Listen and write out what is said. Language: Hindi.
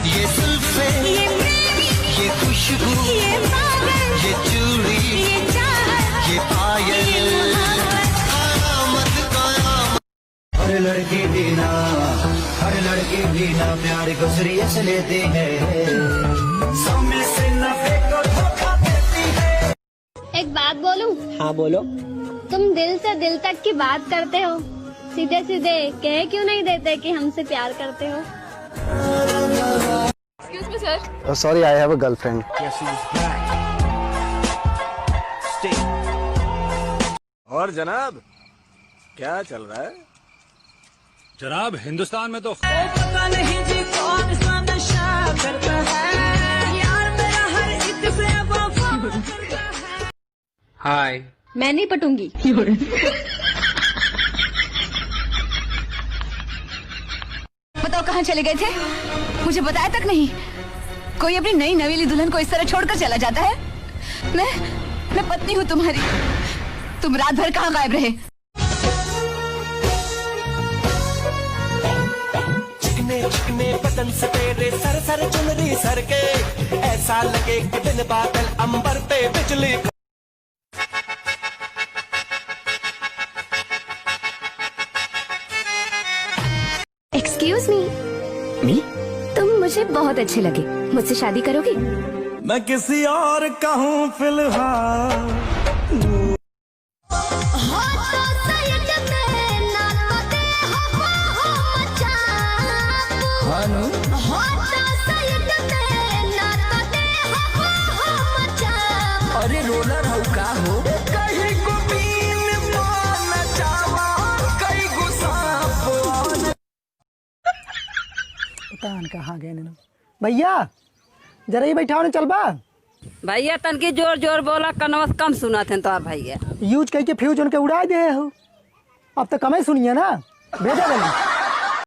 ये जुल्फे, ये खुशबू, ये चूड़ी, ये पायल, कयामत कयामत। हर लड़की बिना प्यार को सीरियस लेती है, सामने से नफे को धोखा देती है। एक बात बोलूं? हाँ बोलो। तुम दिल से दिल तक की बात करते हो, सीधे सीधे कह क्यों नहीं देते कि हमसे प्यार करते हो? Excuse me, sir. Sorry, I have a girlfriend. और जनाब क्या चल रहा है? जनाब हिंदुस्तान में तो पता नहीं जी कौन सा नशा करता है, यार मेरा हर एक से वफा करता है। हाय। मैं नहीं पटूंगी। बताओ कहाँ चले गए थे? मुझे बताया तक नहीं। कोई अपनी नई नवेली दुल्हन को इस तरह छोड़कर चला जाता है? मैं पत्नी हूँ तुम्हारी। तुम रात भर कहाँ गायब रहे? चिकने बदन से तेरे सर सर चुनरी सर के, ऐसा लगे कि दिन बादल अंबर पे बिजली। एक्सक्यूज मी, तुम मुझे बहुत अच्छे लगे, मुझसे शादी करोगे? मैं किसी और का हूँ फिलहाल। अरे रोलर हो का हो? कहीं को बीन पाना चावा, कहीं गुस्सा तान कहाँ गए ने? भैया जरा ही बैठा चल बा। भैया तनकी जोर जोर बोला, कनवस कम सुना थे तो भैया यूज कह के फ्यूज उनके उड़ा दे हो। अब तो कम ही सुनिए ना, भेजा देना।